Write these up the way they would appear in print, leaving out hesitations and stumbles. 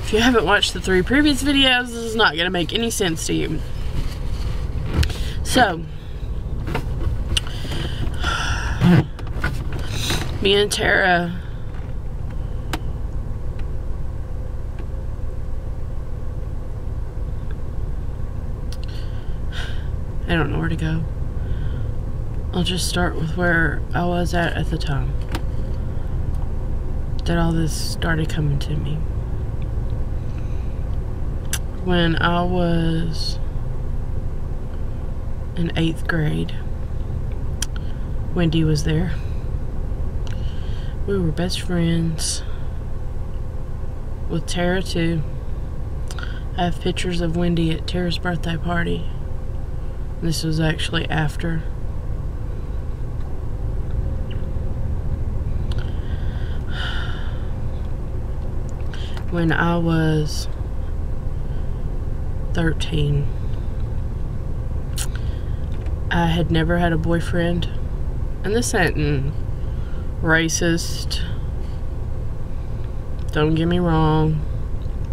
If you haven't watched the 3 previous videos, this is not going to make any sense to you. So, me and Tara I don't know where to go. I'll just start with where I was at the time that all this started coming to me. When I was in 8th grade, Wendy was there. We were best friends with Tara too. I have pictures of Wendy at Tara's birthday party. This was actually after. When I was 13, I had never had a boyfriend. And this ain't racist. Don't get me wrong.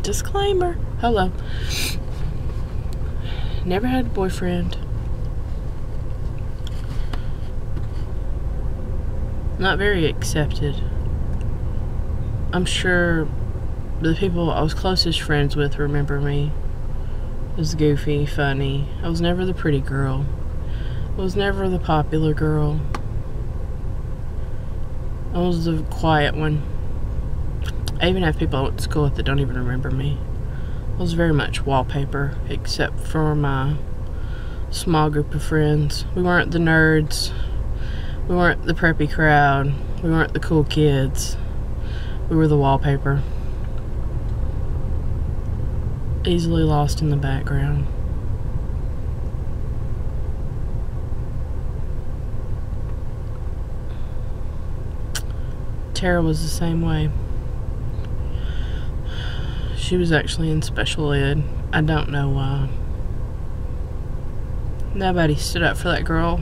Disclaimer. Hello. Never had a boyfriend. Not very accepted. I'm sure the people I was closest friends with remember me as goofy, funny. I was never the pretty girl. I was never the popular girl. I was the quiet one. I even have people I went to school with that don't even remember me. I was very much wallpaper, except for my small group of friends. We weren't the nerds. We weren't the preppy crowd. We weren't the cool kids. We were the wallpaper. Easily lost in the background. Tara was the same way. She was actually in special ed. I don't know why. Nobody stood up for that girl.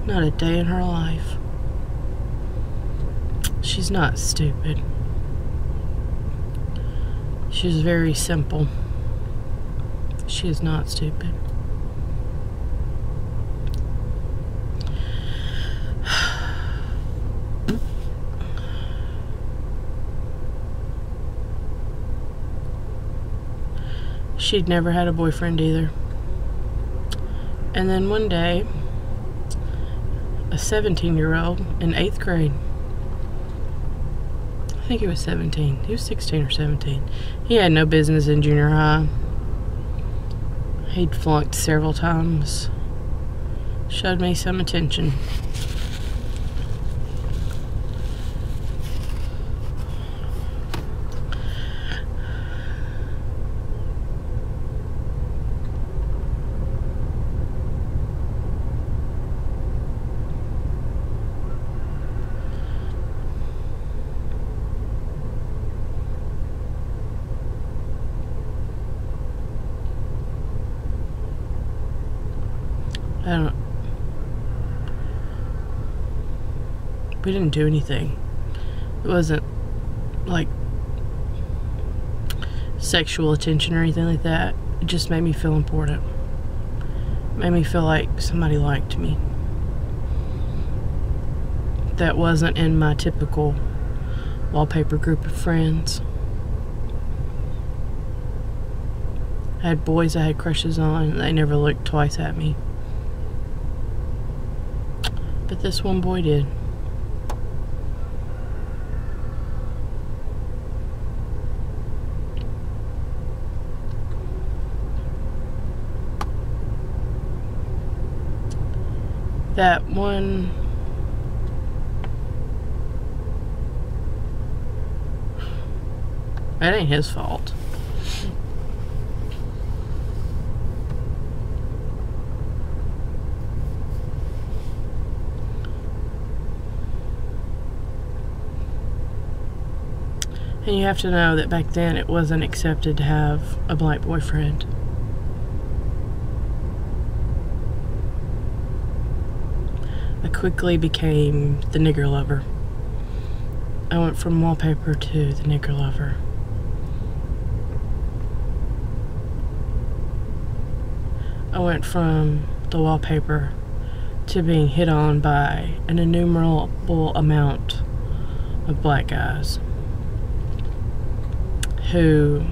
Not a day in her life. She's not stupid. She's very simple. She is not stupid. She'd never had a boyfriend either. And then one day, a 17-year-old in 8th grade, I think he was 17. He was 16 or 17. He had no business in junior high. He'd flunked several times. Showed me some attention. We didn't do anything. It wasn't like sexual attention or anything like that. It just made me feel important. It made me feel like somebody liked me. That wasn't in my typical wallpaper group of friends. I had boys I had crushes on, and they never looked twice at me. But this one boy did. That one, that ain't his fault. And you have to know that back then it wasn't accepted to have a black boyfriend. I quickly became the nigger lover. I went from wallpaper to the nigger lover. I went from the wallpaper to being hit on by an innumerable amount of black guys who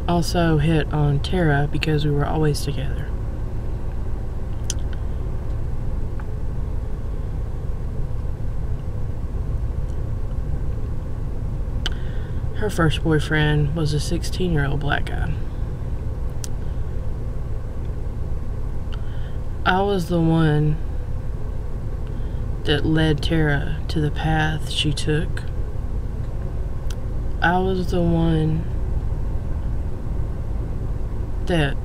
also hit on Tara because we were always together. Her first boyfriend was a 16-year-old black guy. I was the one that led Tara to the path she took. I was the one that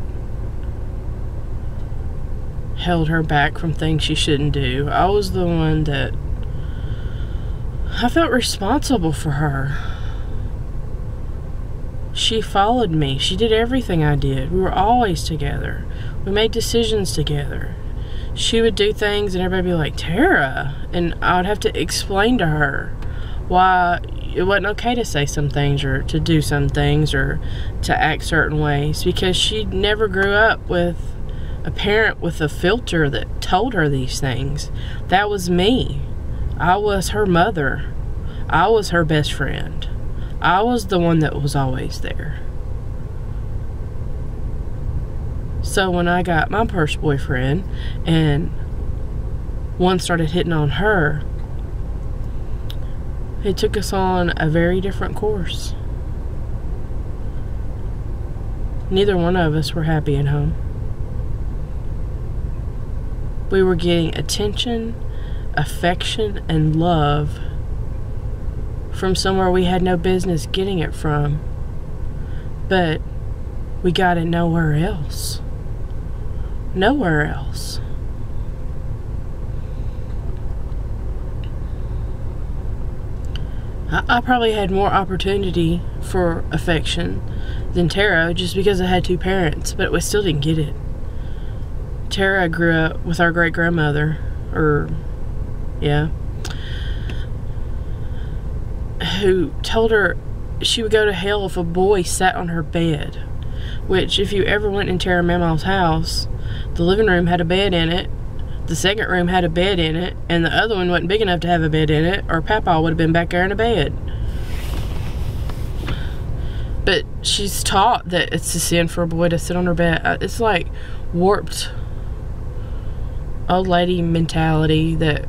held her back from things she shouldn't do. I was the one that I felt responsible for her. She followed me. She did everything I did. We were always together. We made decisions together. She would do things and everybody would be like, Tara. And I would have to explain to her why it wasn't okay to say some things or to do some things or to act certain ways, because she never grew up with a parent with a filter that told her these things. That was me. I was her mother. I was her best friend. I was the one that was always there. So when I got my first boyfriend and one started hitting on her, it took us on a very different course. Neither one of us were happy at home. We were getting attention, affection, and love from somewhere we had no business getting it from, but we got it nowhere else. Nowhere else. I probably had more opportunity for affection than Tara just because I had two parents, but we still didn't get it. Tara grew up with our great-grandmother, who told her she would go to hell if a boy sat on her bed. Which, if you ever went in Tara Mama's house, the living room had a bed in it, the second room had a bed in it, and the other one wasn't big enough to have a bed in it, or Papa would have been back there in a bed. But she's taught that it's a sin for a boy to sit on her bed. It's like warped old lady mentality that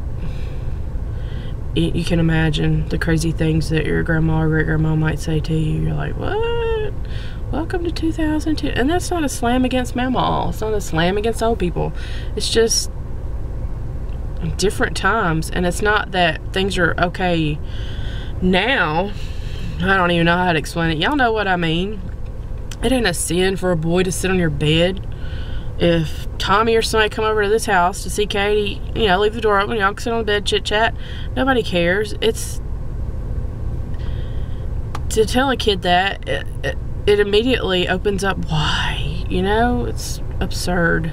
you can imagine the crazy things that your grandma or great-grandma might say to you. You're like, what? Welcome to 2002. And that's not a slam against Mama. It's not a slam against old people. It's just different times. And it's not that things are okay now. I don't even know how to explain it. Y'all know what I mean. It ain't a sin for a boy to sit on your bed. If Tommy or somebody come over to this house to see Katie, leave the door open, y'all can sit on the bed, chit chat. Nobody cares. It's to tell a kid that it immediately opens up why. It's absurd.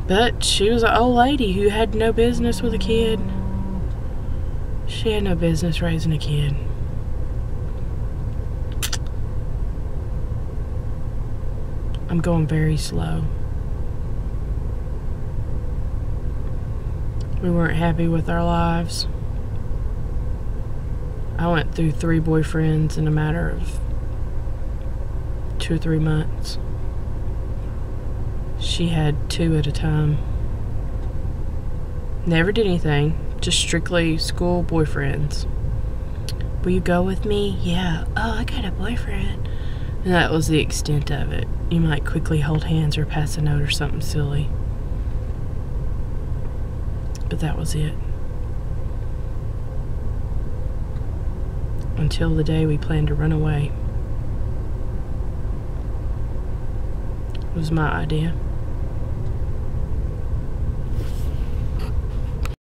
But she was an old lady who had no business with a kid. She had no business raising a kid. I'm going very slow. We weren't happy with our lives. I went through 3 boyfriends in a matter of 2 or 3 months. She had 2 at a time. Never did anything, just strictly school boyfriends. Will you go with me? Yeah. Oh, I got a boyfriend. And that was the extent of it. You might quickly hold hands or pass a note or something silly. But that was it. Until the day we planned to run away. It was my idea.